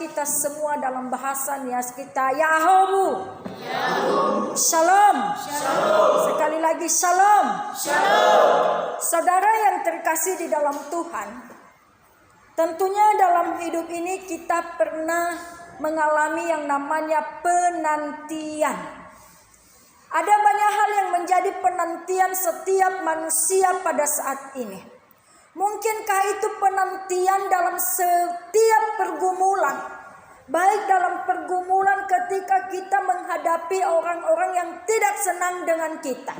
kita semua dalam bahasa Nias kita. Yahobu. Shalom. Sekali lagi shalom. Saudara yang terkasih di dalam Tuhan, tentunya dalam hidup ini kita pernah mengalami yang namanya penantian. Ada banyak hal yang menjadi penantian setiap manusia pada saat ini. Mungkinkah itu penantian dalam setiap pergumulan, baik dalam pergumulan ketika kita menghadapi orang-orang yang tidak senang dengan kita,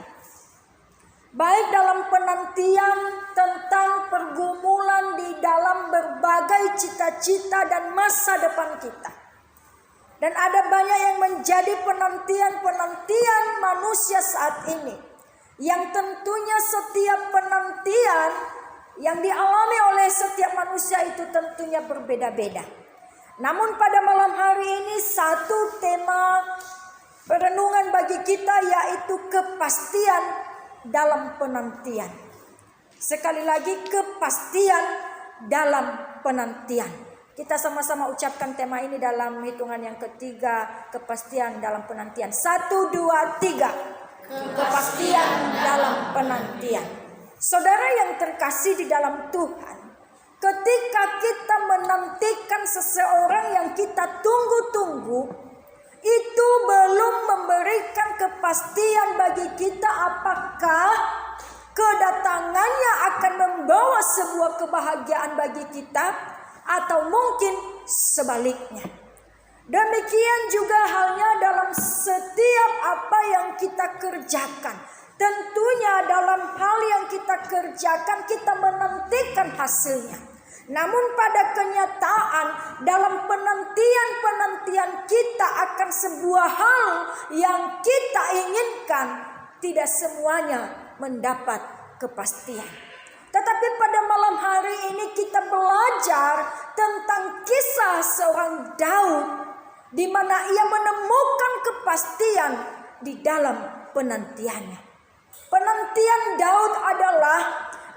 baik dalam penantian tentang pergumulan di dalam berbagai cita-cita dan masa depan kita. Dan ada banyak yang menjadi penantian manusia saat ini, yang tentunya setiap penantian yang dialami oleh setiap manusia itu tentunya berbeda-beda. Namun pada malam hari ini satu tema perenungan bagi kita yaitu kepastian dalam penantian. Sekali lagi, kepastian dalam penantian. Kita sama-sama ucapkan tema ini dalam hitungan yang ketiga, kepastian dalam penantian. 1, 2, 3. Kepastian dalam penantian. Saudara yang terkasih di dalam Tuhan, ketika kita menantikan seseorang yang kita tunggu-tunggu, itu belum memberikan kepastian bagi kita apakah kedatangannya akan membawa sebuah kebahagiaan bagi kita atau mungkin sebaliknya. Demikian juga halnya dalam setiap apa yang kita kerjakan. Tentunya dalam hal yang kita kerjakan kita menantikan hasilnya. Namun pada kenyataan dalam penantian kita akan sebuah hal yang kita inginkan, tidak semuanya mendapat kepastian. Tetapi pada malam hari ini kita belajar tentang kisah seorang Daud, di mana ia menemukan kepastian di dalam penantiannya. Penantian Daud adalah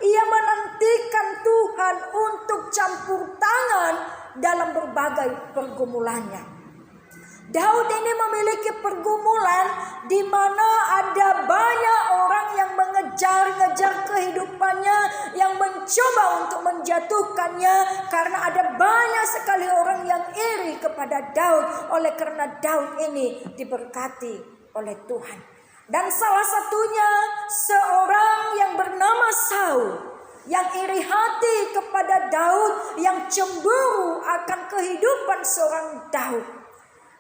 ia menantikan Tuhan untuk campur tangan dalam berbagai pergumulannya. Daud ini memiliki pergumulan di mana ada banyak orang yang mengejar-ngejar kehidupannya, yang mencoba untuk menjatuhkannya, karena ada banyak sekali orang yang iri kepada Daud oleh karena Daud ini diberkati oleh Tuhan. Dan salah satunya seorang yang bernama Saul, yang iri hati kepada Daud, yang cemburu akan kehidupan seorang Daud.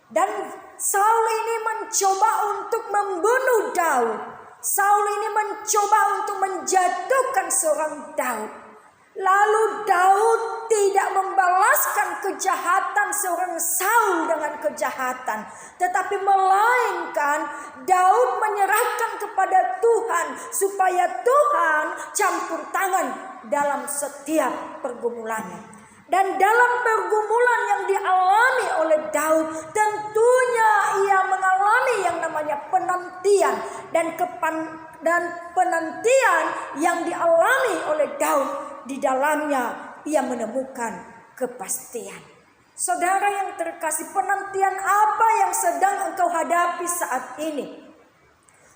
Dan Saul ini mencoba untuk membunuh Daud. Saul ini mencoba untuk menjatuhkan seorang Daud. Lalu Daud tidak membalaskan kejahatan seorang Saul dengan kejahatan, tetapi melainkan Daud menyerahkan kepada Tuhan supaya Tuhan campur tangan dalam setiap pergumulannya. Dan dalam pergumulan yang dialami oleh Daud, tentunya ia mengalami yang namanya penantian, dan penantian yang dialami oleh Daud, di dalamnya ia menemukan kepastian. Saudara yang terkasih, penantian apa yang sedang engkau hadapi saat ini?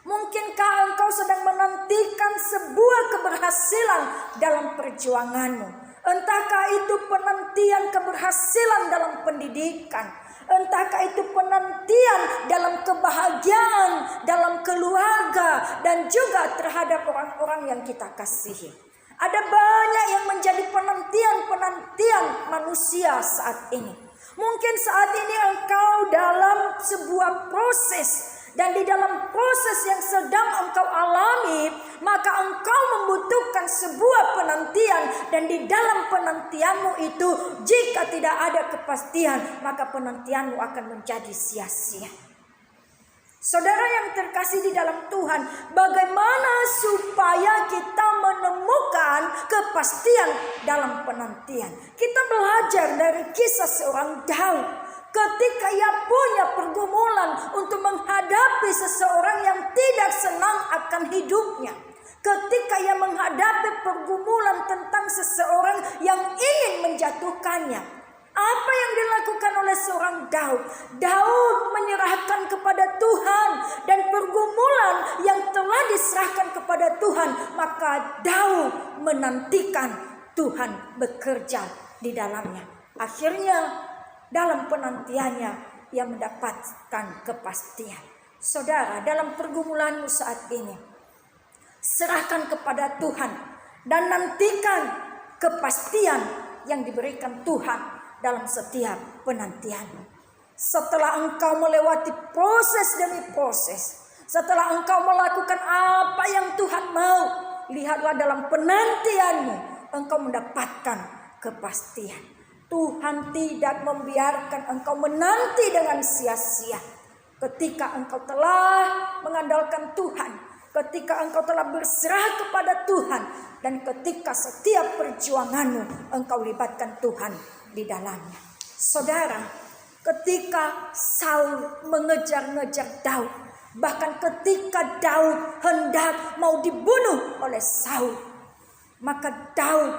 Mungkinkah engkau sedang menantikan sebuah keberhasilan dalam perjuanganmu? Entahkah itu penantian keberhasilan dalam pendidikan, entahkah itu penantian dalam kebahagiaan, dalam keluarga, dan juga terhadap orang-orang yang kita kasihi. Ada banyak yang menjadi penantian manusia saat ini. Mungkin saat ini engkau dalam sebuah proses, dan di dalam proses yang sedang engkau alami, maka engkau membutuhkan sebuah penantian. Dan di dalam penantianmu itu, jika tidak ada kepastian, maka penantianmu akan menjadi sia-sia. Saudara yang terkasih di dalam Tuhan, bagaimana supaya kita menemukan kepastian dalam penantian? Kita belajar dari kisah seorang Daud. Ketika ia punya pergumulan untuk menghadapi seseorang yang tidak senang akan hidupnya. Ketika ia menghadapi pergumulan tentang seseorang yang ingin menjatuhkannya. Apa yang dilakukan oleh seorang Daud. Daud menyerahkan kepada Tuhan, dan pergumulan yang telah diserahkan kepada Tuhan, maka Daud menantikan Tuhan bekerja di dalamnya. Akhirnya dalam penantiannya ia mendapatkan kepastian. Saudara, dalam pergumulanmu saat ini, serahkan kepada Tuhan dan nantikan kepastian yang diberikan Tuhan dalam setiap penantianmu. Setelah engkau melewati proses demi proses, setelah engkau melakukan apa yang Tuhan mau, lihatlah dalam penantianmu engkau mendapatkan kepastian. Tuhan tidak membiarkan engkau menanti dengan sia-sia. Ketika engkau telah mengandalkan Tuhan, ketika engkau telah berserah kepada Tuhan, dan ketika setiap perjuanganmu engkau libatkan Tuhan di dalamnya. Saudara, ketika Saul mengejar-ngejar Daud, bahkan ketika Daud hendak mau dibunuh oleh Saul, maka Daud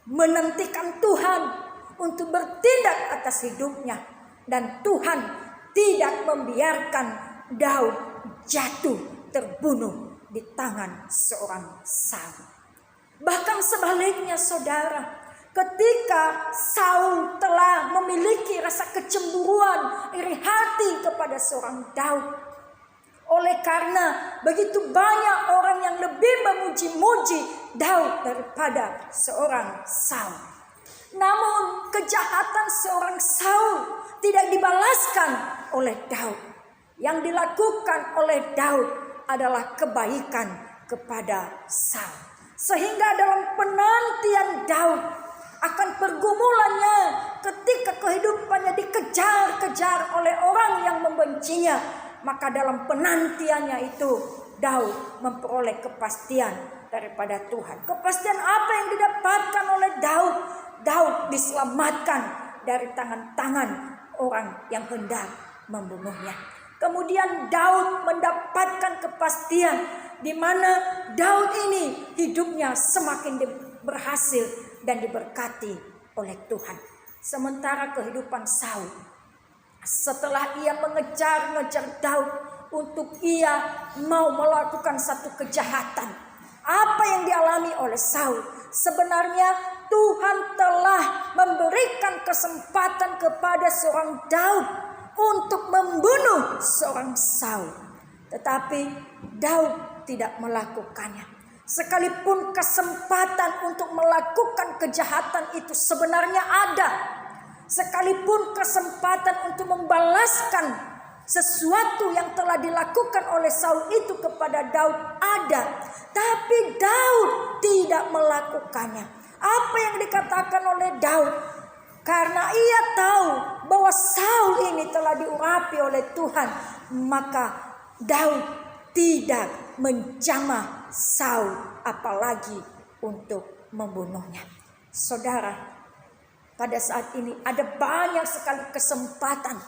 menantikan Tuhan untuk bertindak atas hidupnya, dan Tuhan tidak membiarkan Daud jatuh terbunuh di tangan seorang Saul. Bahkan sebaliknya saudara, ketika Saul telah memiliki rasa kecemburuan, iri hati kepada seorang Daud, oleh karena begitu banyak orang yang lebih memuji-muji Daud daripada seorang Saul. Namun kejahatan seorang Saul tidak dibalaskan oleh Daud. Yang dilakukan oleh Daud adalah kebaikan kepada Saul. Sehingga dalam penantian Daud akan pergumulannya, ketika kehidupannya dikejar-kejar oleh orang yang membencinya, maka dalam penantiannya itu Daud memperoleh kepastian daripada Tuhan. Kepastian apa yang didapatkan oleh Daud? Daud diselamatkan dari tangan-tangan orang yang hendak membunuhnya. Kemudian Daud mendapatkan kepastian di mana Daud ini hidupnya semakin berhasil dan diberkati oleh Tuhan. Sementara kehidupan Saul, setelah ia mengejar-ngejar Daud untuk ia mau melakukan satu kejahatan, apa yang dialami oleh Saul? Sebenarnya Tuhan telah memberikan kesempatan kepada seorang Daud untuk membunuh seorang Saul, tetapi Daud tidak melakukannya. Sekalipun kesempatan untuk melakukan kejahatan itu sebenarnya ada, sekalipun kesempatan untuk membalaskan sesuatu yang telah dilakukan oleh Saul itu kepada Daud ada, tapi Daud tidak melakukannya. Apa yang dikatakan oleh Daud? Karena ia tahu bahwa Saul ini telah diurapi oleh Tuhan, maka Daud tidak menjamah Saul apalagi untuk membunuhnya. Saudara, pada saat ini ada banyak sekali kesempatan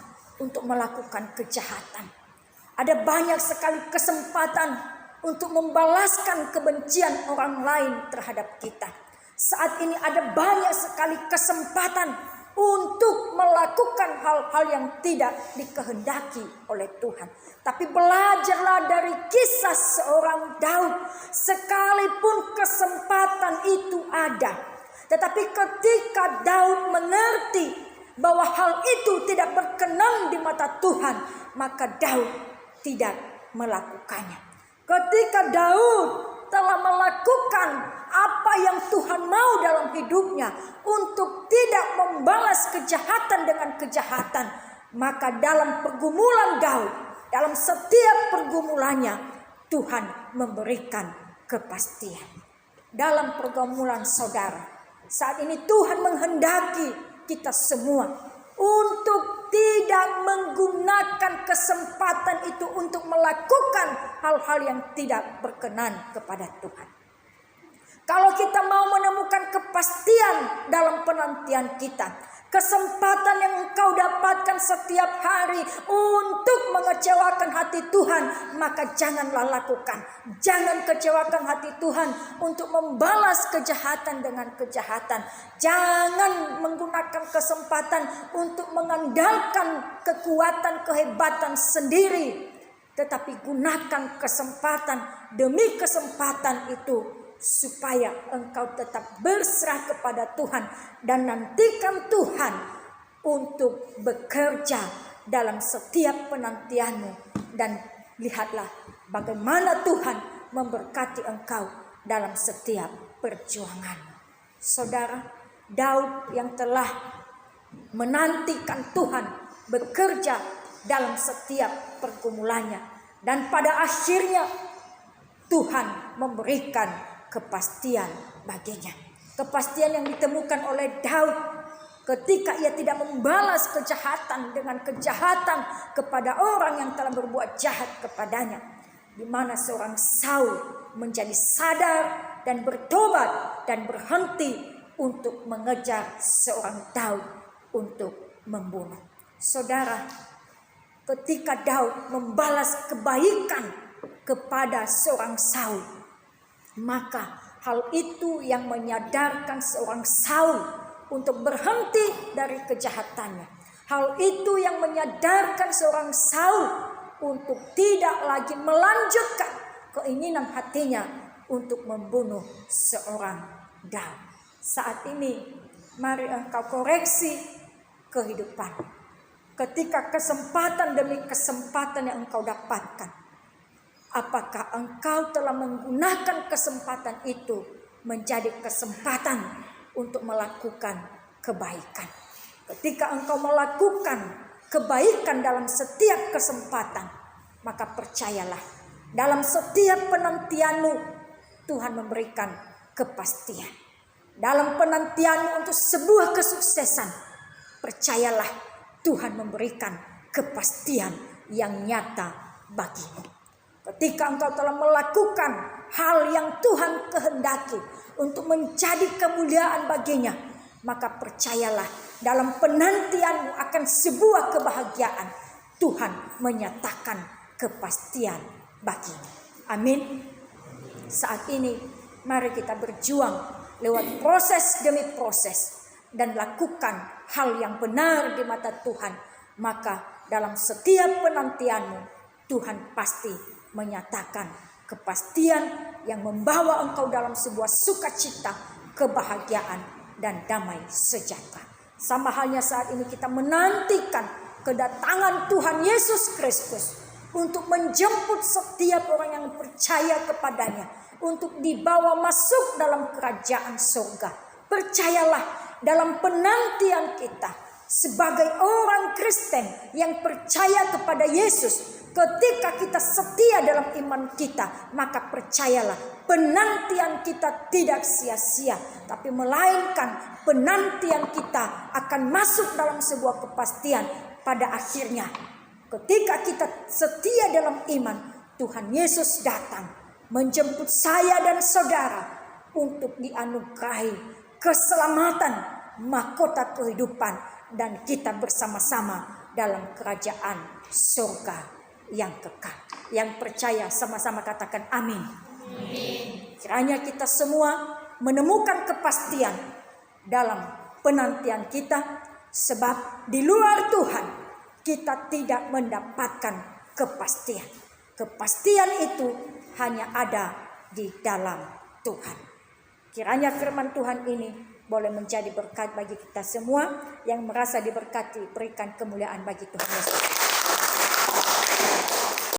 untuk melakukan kejahatan. Ada banyak sekali kesempatan untuk membalaskan kebencian orang lain terhadap kita. Saat ini ada banyak sekali kesempatan untuk melakukan hal-hal yang tidak dikehendaki oleh Tuhan. Tapi belajarlah dari kisah seorang Daud. Sekalipun kesempatan itu ada, tetapi ketika Daud mengerti bahwa hal itu tidak berkenan di mata Tuhan, maka Daud tidak melakukannya. Ketika Daud telah melakukan apa yang Tuhan mau dalam hidupnya untuk tidak membalas kejahatan dengan kejahatan, maka dalam pergumulan Daud, dalam setiap pergumulannya, Tuhan memberikan kepastian. Dalam pergumulan saudara, saat ini Tuhan menghendaki kita semua untuk tidak menggunakan kesempatan itu untuk melakukan hal-hal yang tidak berkenan kepada Tuhan. Kalau kita mau menemukan kepastian dalam penantian kita, kesempatan yang engkau dapatkan setiap hari hari untuk mengecewakan hati Tuhan, maka janganlah lakukan. Jangan kecewakan hati Tuhan untuk membalas kejahatan dengan kejahatan. Jangan menggunakan kesempatan untuk mengandalkan kekuatan kehebatan sendiri, tetapi gunakan kesempatan demi kesempatan itu supaya engkau tetap berserah kepada Tuhan dan nantikan Tuhan untuk bekerja dalam setiap penantianmu, dan lihatlah bagaimana Tuhan memberkati engkau dalam setiap perjuanganmu. Saudara, Daud yang telah menantikan Tuhan bekerja dalam setiap pergumulannya, dan pada akhirnya Tuhan memberikan kepastian baginya. Kepastian yang ditemukan oleh Daud ketika ia tidak membalas kejahatan dengan kejahatan kepada orang yang telah berbuat jahat kepadanya, di mana seorang Saul menjadi sadar dan bertobat dan berhenti untuk mengejar seorang Daud untuk membunuh. Saudara, ketika Daud membalas kebaikan kepada seorang Saul, maka hal itu yang menyadarkan seorang Saul untuk berhenti dari kejahatannya. Hal itu yang menyadarkan seorang Saul untuk tidak lagi melanjutkan keinginan hatinya untuk membunuh seorang Daud. Saat ini mari engkau koreksi kehidupan. Ketika kesempatan demi kesempatan yang engkau dapatkan, apakah engkau telah menggunakan kesempatan itu menjadi kesempatan untuk melakukan kebaikan? Ketika engkau melakukan kebaikan dalam setiap kesempatan, maka percayalah, dalam setiap penantianmu Tuhan memberikan kepastian. Dalam penantianmu untuk sebuah kesuksesan, percayalah Tuhan memberikan kepastian yang nyata bagimu. Ketika engkau telah melakukan hal yang Tuhan kehendaki untuk menjadi kemuliaan baginya, maka percayalah, dalam penantianmu akan sebuah kebahagiaan, Tuhan menyatakan kepastian bagimu. Amin. Saat ini mari kita berjuang lewat proses demi proses dan lakukan hal yang benar di mata Tuhan, maka dalam setiap penantianmu Tuhan pasti menyatakan kepastian yang membawa engkau dalam sebuah sukacita, kebahagiaan, dan damai sejahtera. Sama halnya saat ini kita menantikan kedatangan Tuhan Yesus Kristus untuk menjemput setiap orang yang percaya kepadanya untuk dibawa masuk dalam kerajaan surga. Percayalah, dalam penantian kita sebagai orang Kristen yang percaya kepada Yesus, ketika kita setia dalam iman kita, maka percayalah, penantian kita tidak sia-sia, tapi melainkan penantian kita akan masuk dalam sebuah kepastian pada akhirnya. Ketika kita setia dalam iman, Tuhan Yesus datang menjemput saya dan saudara untuk dianugerahi keselamatan, mahkota kehidupan, dan kita bersama-sama dalam kerajaan surga yang kekal. Yang percaya sama-sama katakan amin. Amin. Kiranya kita semua menemukan kepastian dalam penantian kita, sebab di luar Tuhan kita tidak mendapatkan kepastian. Kepastian itu hanya ada di dalam Tuhan. Kiranya firman Tuhan ini boleh menjadi berkat bagi kita semua. Yang merasa diberkati, berikan kemuliaan bagi Tuhan Yesus.